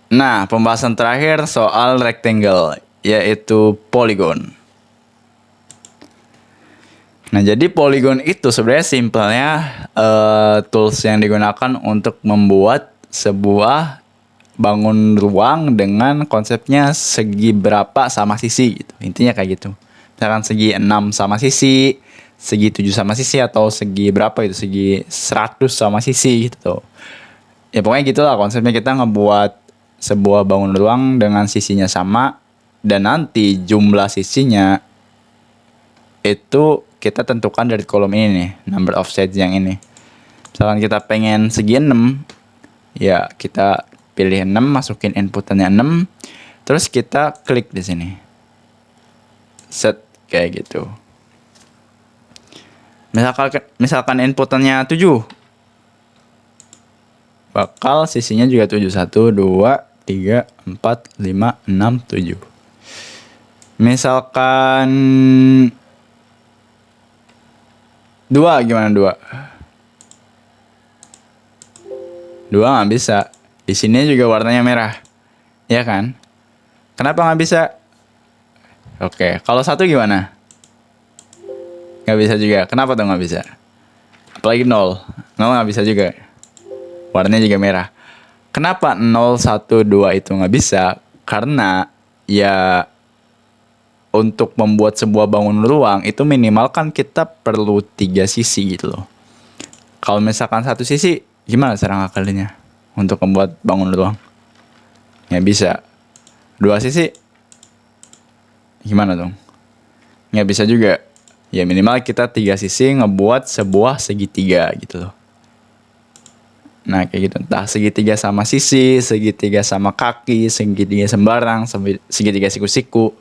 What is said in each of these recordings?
Nah, pembahasan terakhir soal rectangle, yaitu polygon. Nah, jadi polygon itu sebenarnya simpelnya tools yang digunakan untuk membuat sebuah bangun ruang dengan konsepnya segi berapa sama sisi gitu. Intinya kayak gitu. Misalkan segi 6 sama sisi, segi 7 sama sisi, atau segi berapa itu, segi 100 sama sisi gitu. Ya pokoknya gitulah konsepnya, kita ngebuat sebuah bangun ruang dengan sisinya sama, dan nanti jumlah sisinya itu kita tentukan dari kolom ini nih, number of sides yang ini. Misalkan kita pengen segi 6, ya kita pilih 6, masukin inputannya 6, terus kita klik di sini. Set kayak gitu. Misalkan inputannya 7, bakal sisinya juga 7. 1, 2, 3, 4, 5, 6, 7. Misalkan 2, gimana 2? 2 nggak bisa. Di sini juga warnanya merah, ya kan? Kenapa nggak bisa? Oke, kalau 1 gimana? Nggak bisa juga. Kenapa tuh nggak bisa? Apalagi 0. 0 nggak bisa juga. Warnanya juga merah. Kenapa 0, 1, 2 itu nggak bisa? Karena ya untuk membuat sebuah bangun ruang itu minimal kan kita perlu 3 sisi gitu loh. Kalau misalkan 1 sisi, gimana cara ngakalinnya untuk membuat bangun ruang? Nggak bisa. 2 sisi, gimana dong? Nggak bisa juga. Ya minimal kita 3 sisi ngebuat sebuah segitiga gitu loh. Nah kayak gitu, entah segitiga sama sisi, segitiga sama kaki, segitiga sembarang, segitiga siku-siku.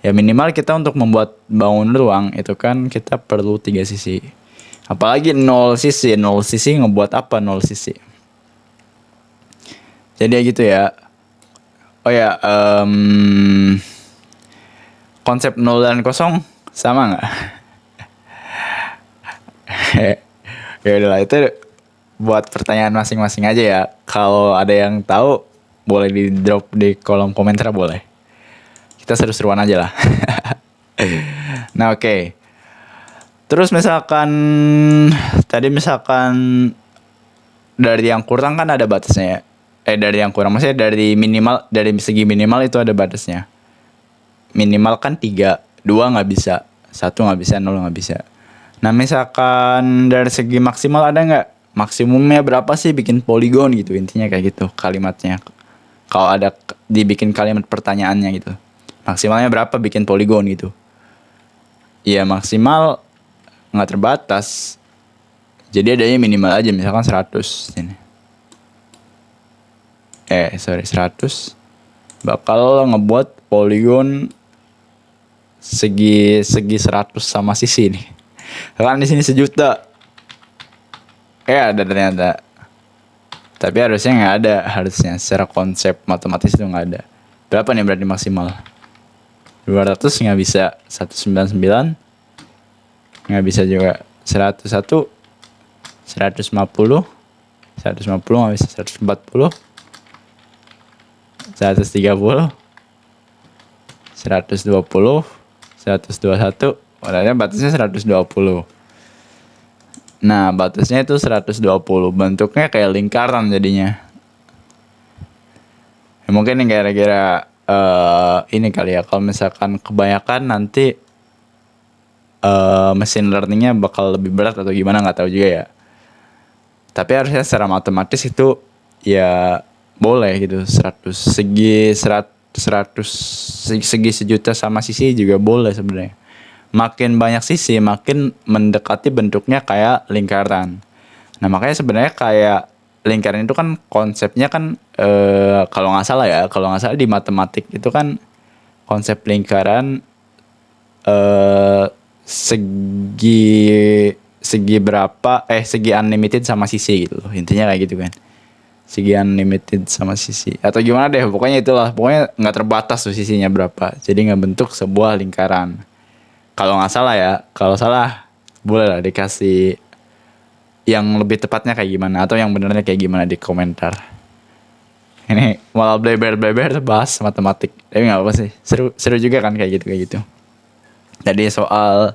Ya minimal kita untuk membuat bangun ruang itu kan kita perlu 3 sisi. Apalagi 0 sisi, 0 sisi ngebuat apa 0 sisi? Jadi ya gitu ya. Oh ya, konsep 0 dan kosong sama nggak? Ya udahlah, itu buat pertanyaan masing-masing aja ya. Kalau ada yang tahu boleh di drop di kolom komentar, boleh. Kita seru-seruan aja lah. Nah oke. Terus misalkan tadi dari yang kurang kan ada batasnya ya. Dari yang kurang maksudnya dari segi minimal itu ada batasnya. Minimal kan 3, 2 nggak bisa, 1 nggak bisa, 0 nggak bisa. Nah misalkan dari segi maksimal ada nggak? Maksimumnya berapa sih bikin poligon gitu, intinya kayak gitu kalimatnya. Kalau ada dibikin kalimat pertanyaannya gitu. Maksimalnya berapa bikin poligon gitu. Ya maksimal nggak terbatas. Jadi adanya minimal aja, misalkan 100 ini. 100 bakal ngebuat poligon segi 100 sama sisi nih. Kan di sini 1.000.000. Ada ternyata. Tapi harusnya nggak ada, harusnya secara konsep matematis itu nggak ada. Berapa nih berarti maksimal? 200 nggak bisa, 199 nggak bisa juga, 101, 150 nggak bisa, 140, 130, 120, 121. Orangnya batasnya 120. Nah batasnya itu 120. Bentuknya kayak lingkaran jadinya. Ya, mungkin yang kira-kira ini kali ya. Kalau misalkan kebanyakan nanti machine learningnya bakal lebih berat atau gimana, nggak tahu juga ya. Tapi harusnya secara matematis itu ya boleh gitu. 100 segi 1.000.000 sama sisi juga boleh sebenarnya. Makin banyak sisi makin mendekati bentuknya kayak lingkaran. Nah makanya sebenarnya kayak lingkaran itu kan konsepnya kan kalau nggak salah di matematik itu kan konsep lingkaran segi berapa segi unlimited sama sisi gitu loh, intinya kayak gitu kan, segi unlimited sama sisi atau gimana deh, pokoknya itulah, pokoknya nggak terbatas tuh sisinya berapa, jadi nggak bentuk sebuah lingkaran. Kalau nggak salah ya, kalau salah boleh lah dikasih yang lebih tepatnya kayak gimana atau yang benernya kayak gimana di komentar. Ini malah bleber-bleber bahas matematik. Tapi nggak apa sih. Seru juga kan kayak gitu. Jadi soal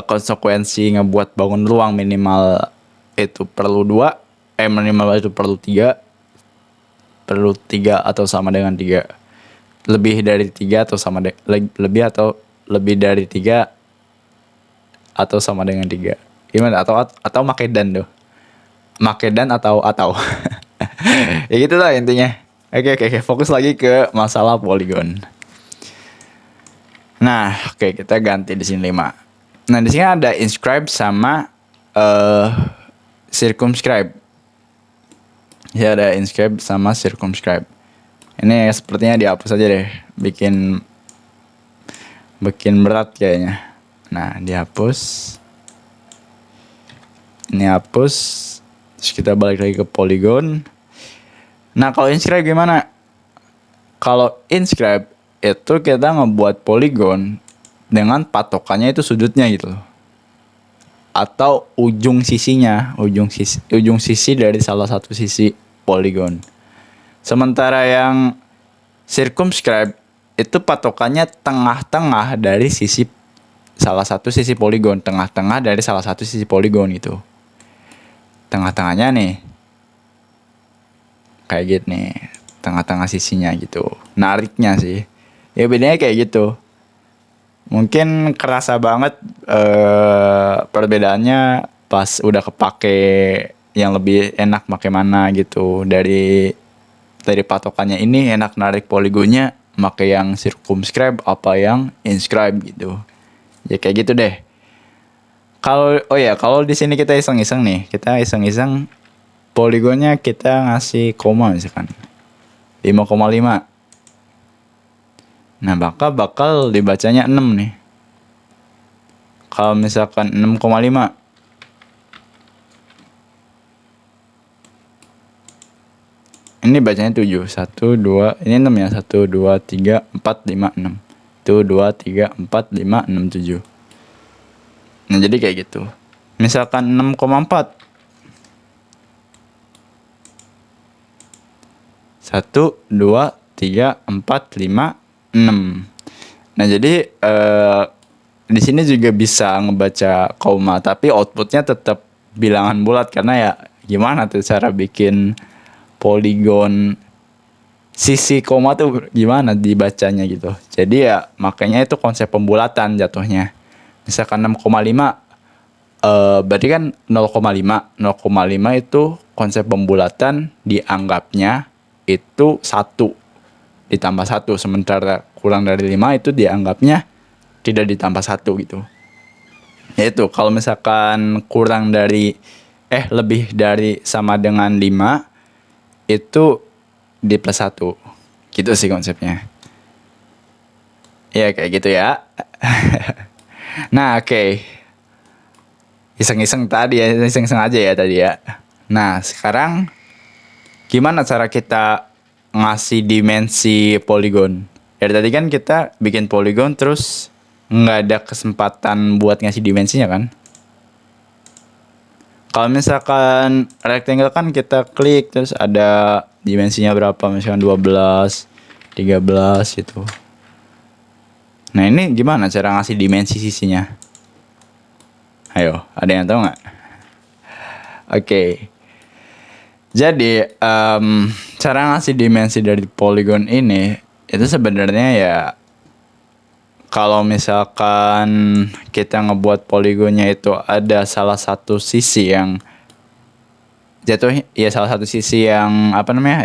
konsekuensi ngebuat bangun ruang minimal itu perlu 2, minimal itu perlu 3, atau sama dengan 3. Lebih dari 3 atau sama lebih atau lebih dari 3 atau sama dengan 3. Gimana? Atau make dan tuh. Make dan atau ya gitu lah intinya. Oke, fokus lagi ke masalah poligon. Nah, oke, kita ganti di sini 5. Nah, di sini ada inscribe sama circumscribe. Ya, ada inscribe sama circumscribe. Ini sepertinya dihapus aja deh. Bikin berat kayaknya. Nah, dihapus. Ini hapus. Terus kita balik lagi ke polygon. Nah, kalau inscribe gimana? Kalau inscribe itu kita ngebuat polygon dengan patokannya itu sudutnya gitu. Atau ujung sisinya, ujung sisi dari salah satu sisi polygon. Sementara yang circumscribe itu patokannya tengah-tengah dari sisi salah satu sisi polygon, tengah-tengah dari salah satu sisi polygon gitu. Tengah-tengahnya nih kayak gitu nih, tengah-tengah sisinya gitu. Nariknya sih ya bedanya kayak gitu. Mungkin kerasa banget perbedaannya pas udah kepake yang lebih enak pakai mana gitu. Dari patokannya ini enak narik poligonnya pakai yang circumscribe apa yang inscribe gitu. Ya kayak gitu deh. Kalau di sini kita iseng-iseng nih, poligonnya kita ngasih koma misalkan 5,5. Nah, bakal dibacanya 6 nih. Kalau misalkan 6,5. Ini bacanya 7. 1, 2, ini 6 ya. 1, 2, 3, 4, 5, 6. 1, 2, 3, 4, 5, 6, 7. Nah, jadi kayak gitu. Misalkan 6,4. 1, 2, 3, 4, 5, 6. Nah, jadi di sini juga bisa ngebaca koma, tapi outputnya tetap bilangan bulat karena ya gimana tuh cara bikin poligon sisi koma tuh gimana dibacanya gitu. Jadi ya makanya itu konsep pembulatan jatuhnya. Misalkan 6,5 berarti kan 0,5. 0,5 itu konsep pembulatan dianggapnya itu 1 ditambah 1. Sementara kurang dari 5 itu dianggapnya tidak ditambah 1 gitu. Yaitu kalau misalkan kurang dari lebih dari sama dengan 5 itu di plus 1. Gitu sih konsepnya. Ya kayak gitu ya. Nah, oke. Iseng-iseng aja ya tadi ya. Nah, sekarang gimana cara kita ngasih dimensi poligon? Dari tadi kan kita bikin poligon terus nggak ada kesempatan buat ngasih dimensinya kan? Kalau misalkan rectangle kan kita klik terus ada dimensinya berapa, misalkan 12, 13 gitu. Nah, ini gimana cara ngasih dimensi sisinya? Ayo, ada yang tahu nggak? Oke. Jadi, cara ngasih dimensi dari poligon ini itu sebenarnya ya kalau misalkan kita ngebuat poligonnya itu ada salah satu sisi yang salah satu sisi yang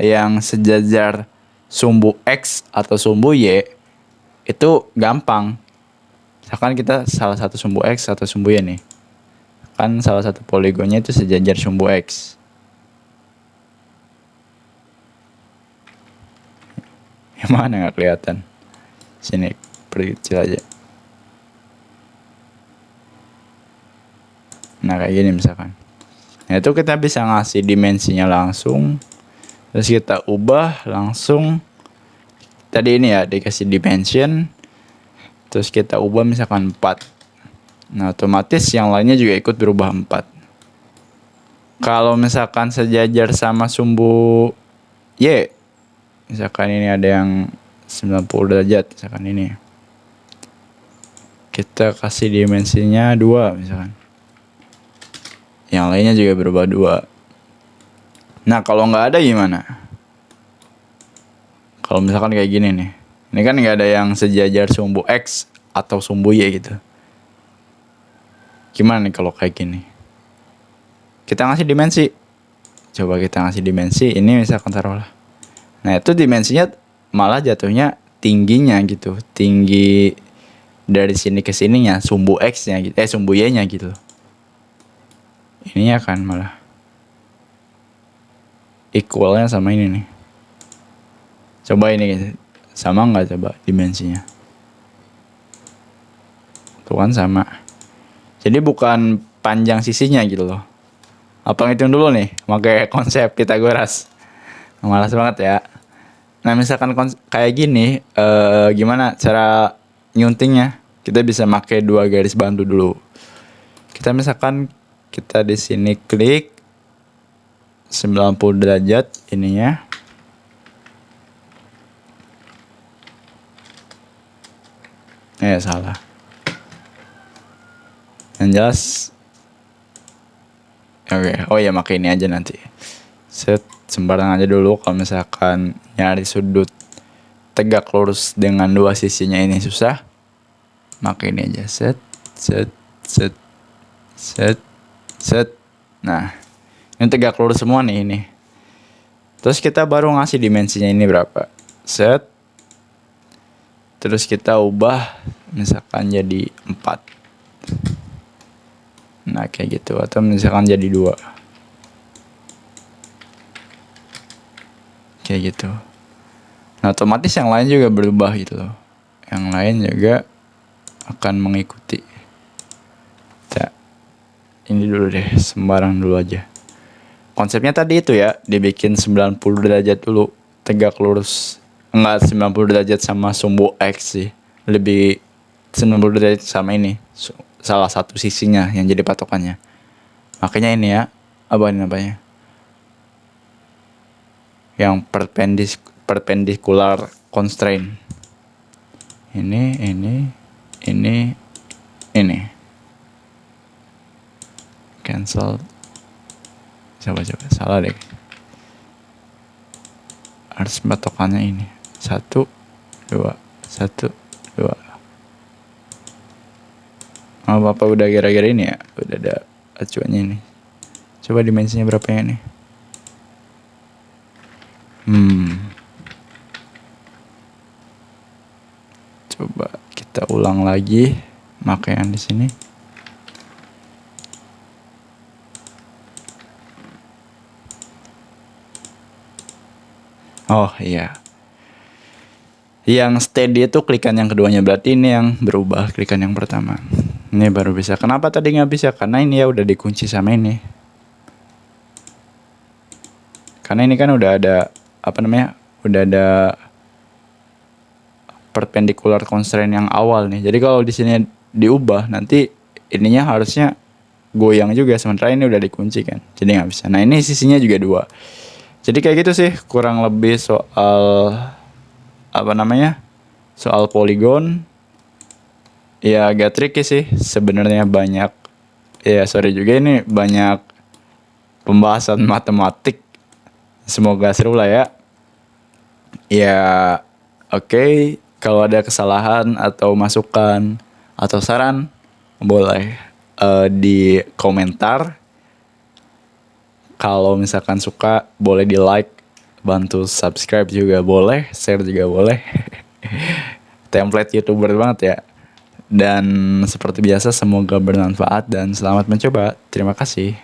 yang sejajar sumbu X atau sumbu Y, itu gampang. Misalkan kita salah satu sumbu X atau sumbu Y nih. Kan salah satu poligonnya itu sejajar sumbu X. Yang mana nggak kelihatan? Sini perkecil aja. Nah, kayak gini misalkan. Nah, itu kita bisa ngasih dimensinya langsung. Terus kita ubah langsung. Tadi ini ya dikasih dimension. Terus kita ubah misalkan 4. Nah, otomatis yang lainnya juga ikut berubah 4. Kalau misalkan sejajar sama sumbu Y, Misalkan ini ada yang 90 derajat, misalkan ini. Kita kasih dimensinya 2 misalkan. Yang lainnya juga berubah 2. Nah, kalau nggak ada gimana? Kalau misalkan kayak gini nih. Ini kan nggak ada yang sejajar sumbu X atau sumbu Y gitu. Gimana nih kalau kayak gini? Kita ngasih dimensi. Coba kita ngasih dimensi. Ini misalkan taruhlah. Nah, itu dimensinya malah jatuhnya tingginya gitu. Tinggi dari sini ke sininya. Sumbu X-nya gitu. Sumbu Y-nya gitu. Ini akan malah equalnya sama ini nih. Coba ini sama nggak coba dimensinya? Tuh kan sama. Jadi bukan panjang sisinya gitu loh. Apa ngitung dulu nih pakai konsep Pythagoras. Malas banget ya. Nah, misalkan kayak gini, gimana cara nyuntingnya? Kita bisa pakai 2 garis bantu dulu. Kita misalkan kita di sini klik 90 derajat ininya. Salah. Yang jelas. Oke. Oh ya, pakai ini aja nanti. Set sembarang aja dulu. Kalau misalkan nyari sudut tegak lurus dengan 2 sisinya ini susah, maka ini aja. Set. Nah, ini tegak lurus semua nih ini. Terus kita baru ngasih dimensinya ini berapa. Set. Terus kita ubah misalkan jadi 4. Nah, kayak gitu. Atau misalkan jadi 2. Kayak gitu. Nah, otomatis yang lain juga berubah gitu loh. Yang lain juga akan mengikuti. Nah, ini dulu deh, sembarang dulu aja. Konsepnya tadi itu ya, dibikin 90 derajat dulu, tegak lurus. Enggak 90 derajat sama sumbu X sih. Lebih 90 derajat sama ini. Salah satu sisinya yang jadi patokannya. Makanya ini ya, apa ini namanya? Yang perpendicular constraint. Ini. Cancel. Coba salah deh. Harus patokannya ini. 1, 2. Oh, Bapak udah gara-gara ini ya? Udah ada acuannya ini. Coba dimensinya berapa ya nih? Coba kita ulang lagi. Maka yang di sini. Oh iya. Yang steady itu klikan yang keduanya. Berarti ini yang berubah klikan yang pertama. Ini baru bisa. Kenapa tadi nggak bisa? Karena ini ya udah dikunci sama ini. Karena ini kan udah ada udah ada perpendicular constraint yang awal nih. Jadi kalau di sini diubah, nanti ininya harusnya goyang juga. Sementara ini udah dikunci kan. Jadi nggak bisa. Nah, ini sisinya juga 2. Jadi kayak gitu sih kurang lebih soal soal poligon. Ya agak tricky sih sebenarnya, banyak ya, sorry juga ini banyak pembahasan matematik. Semoga seru lah ya. Ya oke. Kalau ada kesalahan atau masukan atau saran, boleh di komentar. Kalau misalkan suka, boleh di like, bantu subscribe juga boleh, share juga boleh. Template YouTuber banget ya. Dan seperti biasa, semoga bermanfaat dan selamat mencoba. Terima kasih.